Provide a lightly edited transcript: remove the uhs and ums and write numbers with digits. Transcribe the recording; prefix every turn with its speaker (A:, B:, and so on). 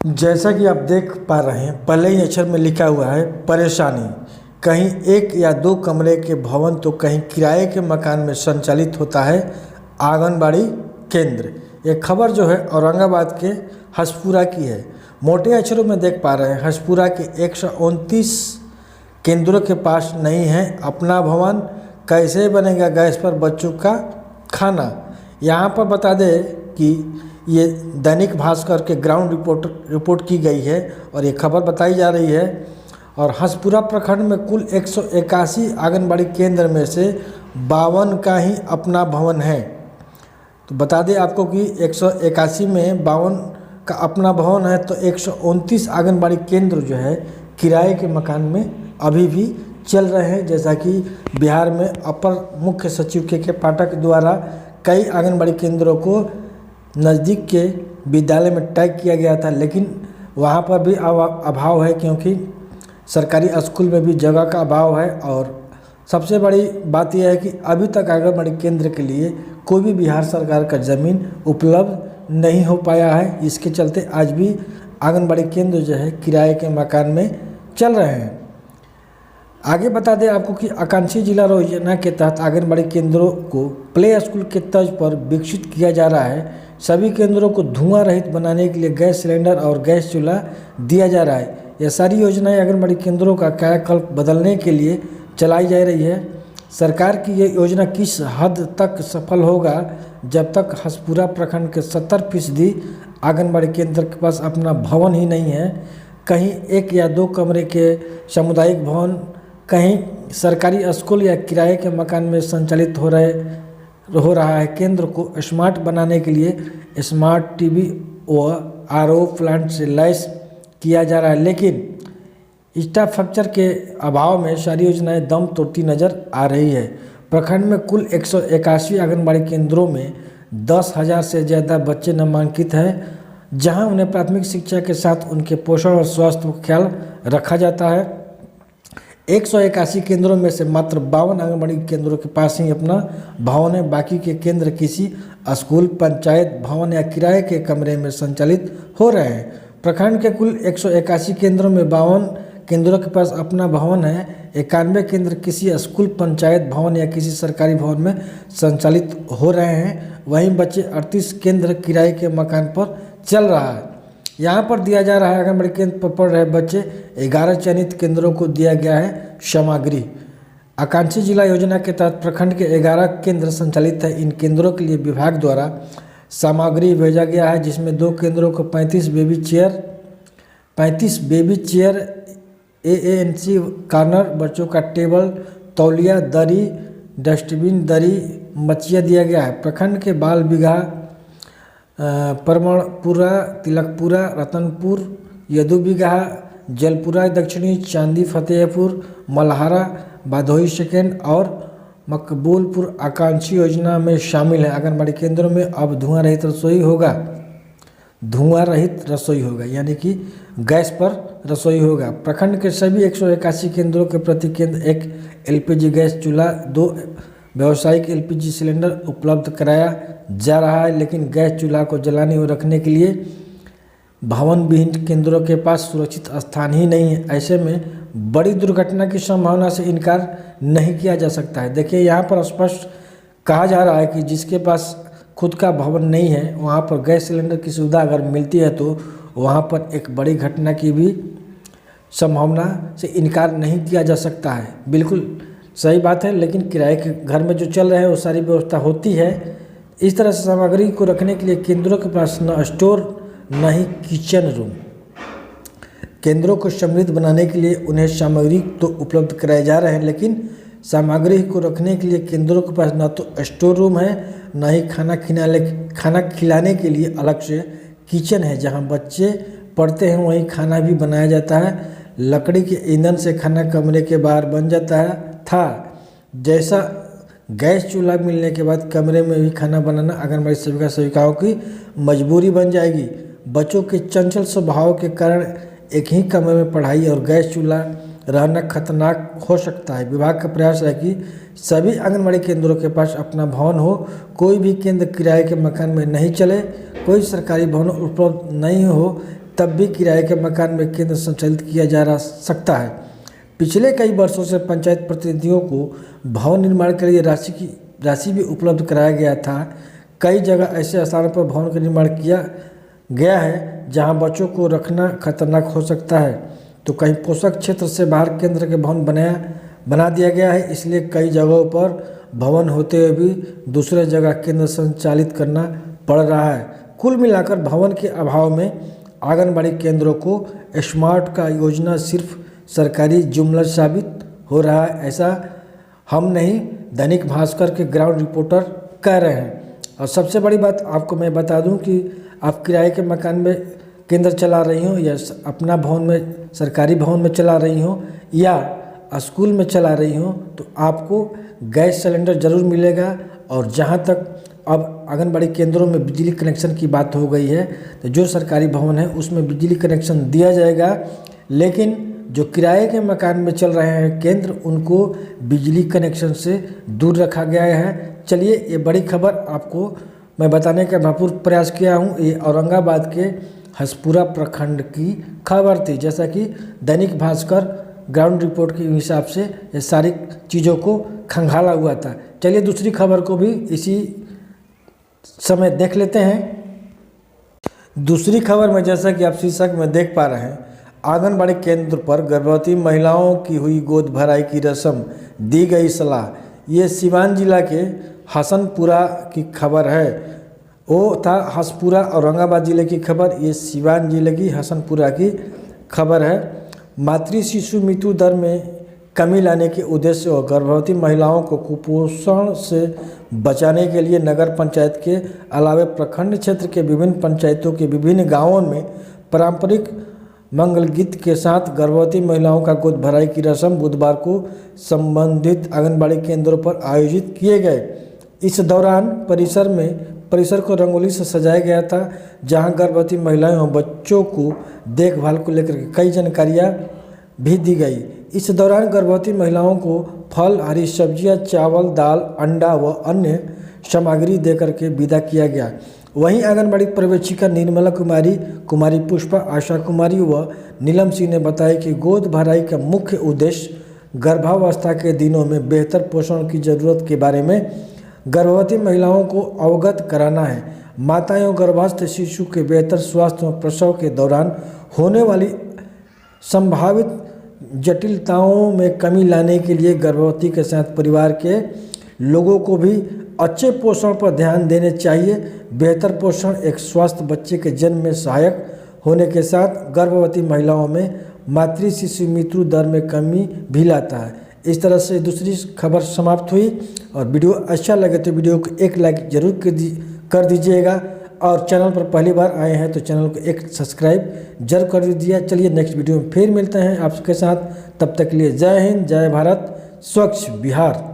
A: जैसा कि आप देख पा रहे हैं, पहले ही अक्षर में लिखा हुआ है परेशानी। कहीं एक या दो कमरे के भवन तो कहीं किराए के मकान में संचालित होता है आंगनबाड़ी केंद्र। ये खबर जो है औरंगाबाद के हसपुरा की है। मोटे अक्षरों में देख पा रहे हैं, हसपुरा के 129 केंद्रों के पास नहीं है अपना भवन। कैसे बनेगा गैस पर बच्चों का खाना। यहाँ पर बता दें कि ये दैनिक भास्कर के ग्राउंड रिपोर्ट की गई है और ये खबर बताई जा रही है। और हसपुरा प्रखंड में कुल 181 आंगनबाड़ी केंद्र में से 52 का ही अपना भवन है। तो बता दें आपको कि 181 में 52 का अपना भवन है, तो 129 आंगनबाड़ी केंद्र जो है किराए के मकान में अभी भी चल रहे हैं। जैसा कि बिहार में अपर मुख्य सचिव के पाठक द्वारा कई आंगनबाड़ी केंद्रों को नज़दीक के विद्यालय में टैग किया गया था, लेकिन वहाँ पर भी अभाव है, क्योंकि सरकारी स्कूल में भी जगह का अभाव है। और सबसे बड़ी बात यह है कि अभी तक आंगनबाड़ी केंद्र के लिए कोई भी बिहार सरकार का ज़मीन उपलब्ध नहीं हो पाया है। इसके चलते आज भी आंगनबाड़ी केंद्र जो है किराए के मकान में चल रहे हैं। आगे बता दें आपको कि आकांक्षी जिला योजना के तहत आंगनबाड़ी केंद्रों को प्ले स्कूल के तर्ज पर विकसित किया जा रहा है। सभी केंद्रों को धुआं रहित बनाने के लिए गैस सिलेंडर और गैस चूल्हा दिया जा रहा है। यह सारी योजनाएं आंगनबाड़ी केंद्रों का कायाकल्प बदलने के लिए चलाई जा रही है। सरकार की ये योजना किस हद तक सफल होगा, जब तक हसपुरा प्रखंड के 70% आंगनबाड़ी केंद्र के पास अपना भवन ही नहीं है। कहीं एक या दो कमरे के सामुदायिक भवन, कहीं सरकारी स्कूल या किराए के मकान में संचालित हो रहा है। केंद्र को स्मार्ट बनाने के लिए स्मार्ट टीवी व आरओ प्लांट से लैस किया जा रहा है, लेकिन इंफ्रास्ट्रक्चर के अभाव में सारी योजनाएं दम तोड़ती नजर आ रही है। प्रखंड में कुल 181 आंगनबाड़ी केंद्रों में 10,000 से ज़्यादा बच्चे नामांकित हैं, जहां उन्हें प्राथमिक शिक्षा के साथ उनके पोषण और स्वास्थ्य का ख्याल रखा जाता है। 181 केंद्रों में से मात्र 52 आंगनबाड़ी केंद्रों के पास ही अपना भवन है। बाकी के केंद्र किसी स्कूल, पंचायत भवन या किराए के कमरे में संचालित हो रहे हैं। प्रखंड के कुल 181 केंद्रों में 52 केंद्रों के पास अपना भवन है। 91 केंद्र किसी स्कूल, पंचायत भवन या किसी सरकारी भवन में संचालित हो रहे हैं। वहीं बचे 38 केंद्र किराए के मकान पर चल रहा है। यहाँ पर दिया जा रहा है आंगनबाड़ी केंद्र पर पढ़ रहे बच्चे। 11 चयनित केंद्रों को दिया गया है सामग्री। आकांक्षी जिला योजना के तहत प्रखंड के 11 केंद्र संचालित है। इन केंद्रों के लिए विभाग द्वारा सामग्री भेजा गया है, जिसमें 2 केंद्रों को 35 बेबी चेयर, एएनसी कॉर्नर, बच्चों का टेबल, तौलिया, दरी, डस्टबिन, दरी, मचिया दिया गया है। प्रखंड के बाल बिगहा, परमणपुरा, तिलकपुरा, रतनपुर, यदुबिगहा, जलपुरा दक्षिणी, चांदी फतेहपुर, मल्हारा, भदोही सेकेंड और मकबूलपुर आकांक्षी योजना में शामिल है। आंगनबाड़ी केंद्रों में अब धुआं रहित रसोई होगा, यानी कि गैस पर रसोई होगा। प्रखंड के सभी 181 केंद्रों के प्रति केंद्र एक एलपीजी गैस चूल्हा, 2 व्यावसायिक एलपीजी सिलेंडर उपलब्ध कराया जा रहा है, लेकिन गैस चूल्हा को जलाने और रखने के लिए भवन विहीन केंद्रों के पास सुरक्षित स्थान ही नहीं है। ऐसे में बड़ी दुर्घटना की संभावना से इनकार नहीं किया जा सकता है। देखिए, यहाँ पर स्पष्ट कहा जा रहा है कि जिसके पास खुद का भवन नहीं है, वहाँ पर गैस सिलेंडर की सुविधा अगर मिलती है तो वहाँ पर एक बड़ी घटना की भी संभावना से इनकार नहीं किया जा सकता है। बिल्कुल सही बात है, लेकिन किराए के घर में जो चल रहे हैं वो सारी व्यवस्था होती है। इस तरह से सामग्री को रखने के लिए केंद्रों के पास न स्टोर न ही किचन रूम। केंद्रों को समृद्ध बनाने के लिए उन्हें सामग्री तो उपलब्ध कराए जा रहे हैं, लेकिन सामग्री को रखने के लिए केंद्रों के पास न तो स्टोर रूम है, न ही खाना खिलाने के लिए अलग से किचन है। जहां बच्चे पढ़ते हैं वहीं खाना भी बनाया जाता है। लकड़ी के ईंधन से खाना कमरे के बाहर बन जाता था। जैसा गैस चूल्हा मिलने के बाद कमरे में भी खाना बनाना आंगनबाड़ी सेविका सेविकाओं की मजबूरी बन जाएगी। बच्चों के चंचल स्वभाव के कारण एक ही कमरे में पढ़ाई और गैस चूल्हा रहना खतरनाक हो सकता है। विभाग का प्रयास है कि सभी आंगनबाड़ी केंद्रों के पास अपना भवन हो। कोई भी केंद्र किराए के मकान में नहीं चले, कोई सरकारी भवन उपलब्ध नहीं हो। तब भी किराए के मकान में केंद्र संचालित किया जा सकता है। पिछले कई वर्षों से पंचायत प्रतिनिधियों को भवन निर्माण के लिए राशि भी उपलब्ध कराया गया था। कई जगह ऐसे स्थानों पर भवन का निर्माण किया गया है जहां बच्चों को रखना खतरनाक हो सकता है, तो कहीं पोषक क्षेत्र से बाहर केंद्र के भवन बना दिया गया है। इसलिए कई जगहों पर भवन होते हुए भी दूसरे जगह केंद्र संचालित करना पड़ रहा है। कुल मिलाकर भवन के अभाव में आंगनबाड़ी केंद्रों को स्मार्ट का योजना सिर्फ सरकारी जुमला साबित हो रहा है, ऐसा हम नहीं, दैनिक भास्कर के ग्राउंड रिपोर्टर कह रहे हैं। और सबसे बड़ी बात आपको मैं बता दूं कि आप किराए के मकान में केंद्र चला रही हो या अपना भवन में, सरकारी भवन में चला रही हो या स्कूल में चला रही हो, तो आपको गैस सिलेंडर ज़रूर मिलेगा। और जहां तक अब आंगनबाड़ी केंद्रों में बिजली कनेक्शन की बात हो गई है, तो जो सरकारी भवन है उसमें बिजली कनेक्शन दिया जाएगा, लेकिन जो किराए के मकान में चल रहे हैं केंद्र, उनको बिजली कनेक्शन से दूर रखा गया है। चलिए, ये बड़ी खबर आपको मैं बताने का भरपूर प्रयास किया हूँ। ये औरंगाबाद के हसपुरा प्रखंड की खबर थी, जैसा कि दैनिक भास्कर ग्राउंड रिपोर्ट के हिसाब से ये सारी चीज़ों को खंगाला हुआ था। चलिए दूसरी खबर को भी इसी समय देख लेते हैं। दूसरी खबर में जैसा कि आप शीर्षक में देख पा रहे हैं, आंगनबाड़ी केंद्र पर गर्भवती महिलाओं की हुई गोद भराई की रस्म, दी गई सलाह। ये सिवान जिला के हसनपुरा की खबर है। वो था हसपुरा औरंगाबाद जिले की खबर, ये सिवान जिले की हसनपुरा की खबर है। मातृ शिशु मृत्यु दर में कमी लाने के उद्देश्य और गर्भवती महिलाओं को कुपोषण से बचाने के लिए नगर पंचायत के अलावे प्रखंड क्षेत्र के विभिन्न पंचायतों के विभिन्न गांवों में पारंपरिक मंगल गीत के साथ गर्भवती महिलाओं का गोद भराई की रस्म बुधवार को संबंधित आंगनबाड़ी केंद्रों पर आयोजित किए गए। इस दौरान परिसर को रंगोली से सजाया गया था, जहां गर्भवती महिलाएं और बच्चों को देखभाल को लेकर कई जानकारियां भी दी गई। इस दौरान गर्भवती महिलाओं को फल, हरी सब्जियां, चावल, दाल, अंडा व अन्य सामग्री देकर के विदा किया गया। वहीं आंगनबाड़ी पर्यवेक्षिका निर्मला कुमारी पुष्पा, आशा कुमारी व नीलम सिंह ने बताया कि गोद भराई का मुख्य उद्देश्य गर्भावस्था के दिनों में बेहतर पोषण की जरूरत के बारे में गर्भवती महिलाओं को अवगत कराना है। माताएं और गर्भस्थ शिशु के बेहतर स्वास्थ्य और प्रसव के दौरान होने वाली संभावित जटिलताओं में कमी लाने के लिए गर्भवती के साथ परिवार के लोगों को भी अच्छे पोषण पर ध्यान देने चाहिए। बेहतर पोषण एक स्वस्थ बच्चे के जन्म में सहायक होने के साथ गर्भवती महिलाओं में मातृ शिशु मृत्यु दर में कमी भी लाता है। इस तरह से दूसरी खबर समाप्त हुई। और वीडियो अच्छा लगे तो वीडियो को एक लाइक जरूर कर दीजिएगा, और चैनल पर पहली बार आए हैं तो चैनल को एक सब्सक्राइब जरूर कर दीजिए। चलिए नेक्स्ट वीडियो में फिर मिलते हैं आपके साथ, तब तक के लिए जय हिंद, जय भारत, स्वच्छ बिहार।